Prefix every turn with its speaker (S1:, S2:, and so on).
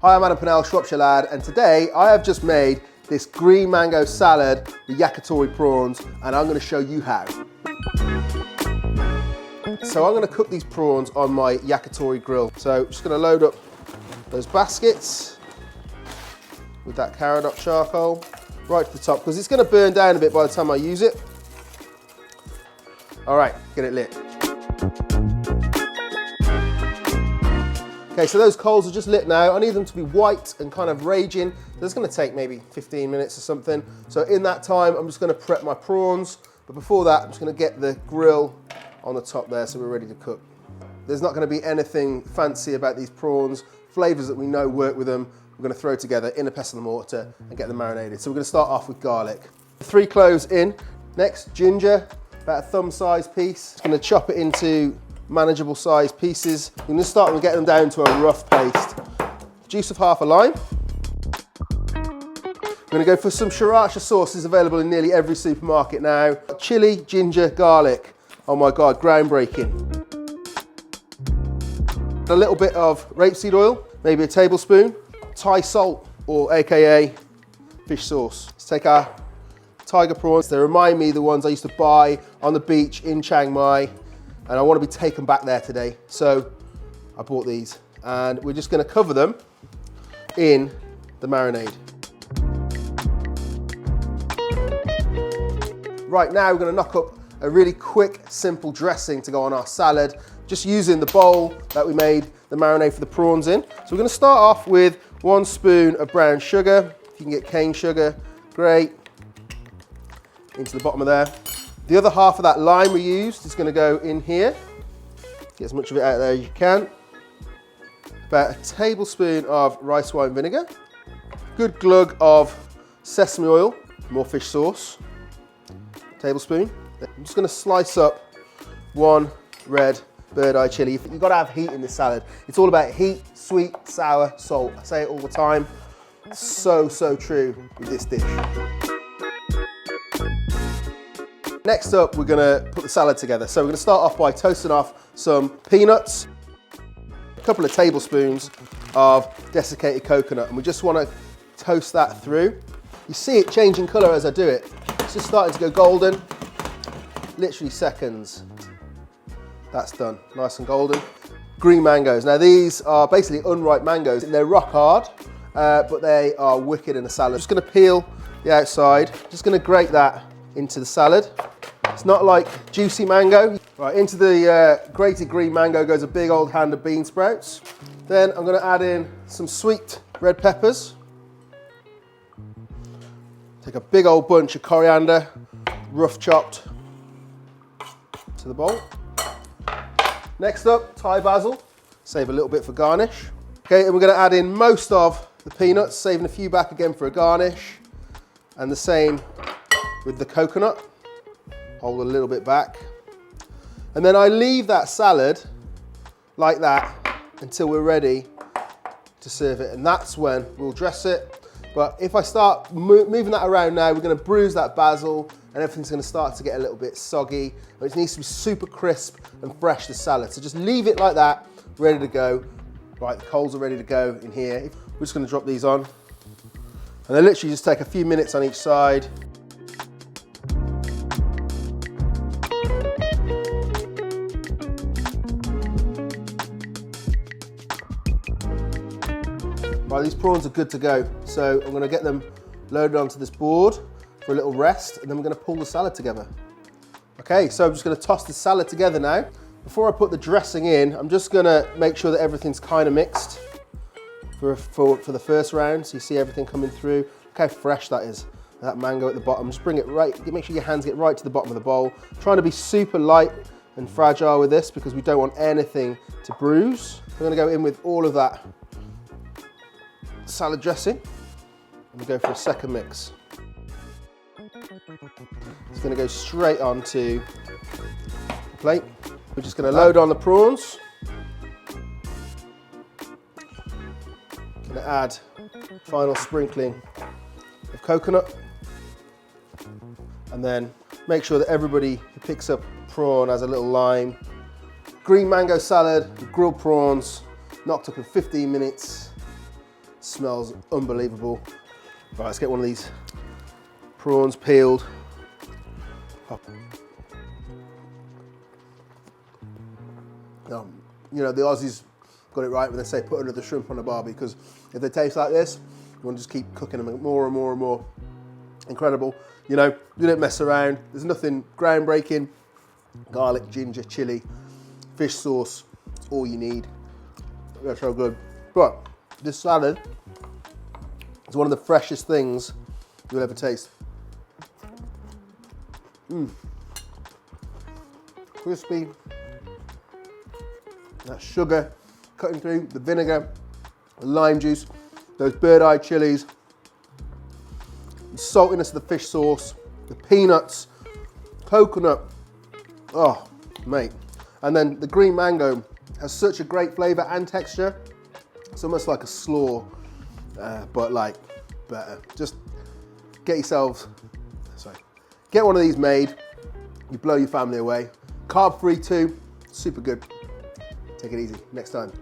S1: Hi, I'm Adam Pennell, Shropshire lad, and today I have just made this green mango salad with yakitori prawns, and I'm going to show you how. So I'm going to cook these prawns on my yakitori grill. So just going to load up those baskets with that caradoc charcoal right to the top, because it's going to burn down a bit by the time I use it. All right, get it lit. Okay, so those coals are just lit now. I need them to be white and kind of raging. So it's going to take maybe 15 minutes or something. So in that time, I'm just going to prep my prawns. But before that, I'm just going to get the grill on the top there so we're ready to cook. There's not going to be anything fancy about these prawns. Flavors that we know work with them, we're going to throw together in a pestle and mortar and get them marinated. So we're going to start off with garlic. 3 cloves in. Next, ginger, about a thumb-sized piece. Just going to chop it into manageable sized pieces. I'm going to start and get them down to a rough paste. Juice of half a lime. I'm going to go for some sriracha sauces available in nearly every supermarket now. Chili, ginger, garlic. Oh my God, groundbreaking. A little bit of rapeseed oil, maybe a tablespoon. Thai salt, or AKA fish sauce. Let's take our tiger prawns. They remind me of the ones I used to buy on the beach in Chiang Mai. And I want to be taken back there today. So I bought these and we're just going to cover them in the marinade. Right now we're going to knock up a really quick, simple dressing to go on our salad, just using the bowl that we made the marinade for the prawns in. So we're going to start off with 1 spoon of brown sugar. If you can get cane sugar, great. Into the bottom of there. The other half of that lime we used is going to go in here. Get as much of it out there as you can. About a tablespoon of rice wine vinegar. Good glug of sesame oil, more fish sauce. Tablespoon. I'm just going to slice up 1 red bird eye chili. You've got to have heat in this salad. It's all about heat, sweet, sour, salt. I say it all the time. So true with this dish. Next up, we're going to put the salad together. So we're going to start off by toasting off some peanuts, a couple of tablespoons of desiccated coconut, and we just want to toast that through. You see it changing colour as I do it. It's just starting to go golden, literally seconds. That's done, nice and golden. Green mangoes. Now these are basically unripe mangoes. They're rock hard, but they are wicked in a salad. Just going to peel the outside, just going to grate that into the salad. It's not like juicy mango. Right, into the grated green mango goes a big old hand of bean sprouts. Then I'm going to add in some sweet red peppers. Take a big old bunch of coriander, rough chopped, to the bowl. Next up, Thai basil. Save a little bit for garnish. Okay, and we're going to add in most of the peanuts, saving a few back again for a garnish. And the same with the coconut. Hold a little bit back. And then I leave that salad like that until we're ready to serve it. And that's when we'll dress it. But if I start moving that around now, we're going to bruise that basil and everything's going to start to get a little bit soggy. It needs to be super crisp and fresh, the salad. So just leave it like that, ready to go. Right, the coals are ready to go in here. We're just going to drop these on. And then literally just take a few minutes on each side. Right, these prawns are good to go. So I'm going to get them loaded onto this board for a little rest, and then we're going to pull the salad together. Okay, so I'm just going to toss the salad together now. Before I put the dressing in, I'm just going to make sure that everything's kind of mixed for the first round. So you see everything coming through. Look how fresh that is. That mango at the bottom. Just bring it right, make sure your hands get right to the bottom of the bowl. Trying to be super light and fragile with this because we don't want anything to bruise. We're going to go in with all of that salad dressing and we go for a second mix. It's going to go straight onto the plate. We're just going to load on the prawns. Going to add final sprinkling of coconut, and then make sure that everybody who picks up prawn has a little lime. Green mango salad, grilled prawns, knocked up in 15 minutes. Smells unbelievable. Right, let's get one of these prawns peeled. You know, the Aussies got it right when they say put another shrimp on a barbie, because if they taste like this, you want to just keep cooking them more and more and more. Incredible. You know, you don't mess around. There's nothing groundbreaking. Garlic, ginger, chili, fish sauce, it's all you need. That's so good. But this salad is one of the freshest things you'll ever taste. Crispy. That sugar cutting through, the vinegar, the lime juice, those bird-eye chilies, the saltiness of the fish sauce, the peanuts, coconut. Oh, mate. And then the green mango has such a great flavor and texture. It's almost like a slaw, but like better. Just get one of these made. You blow your family away. Carb free too, super good. Take it easy. Next time.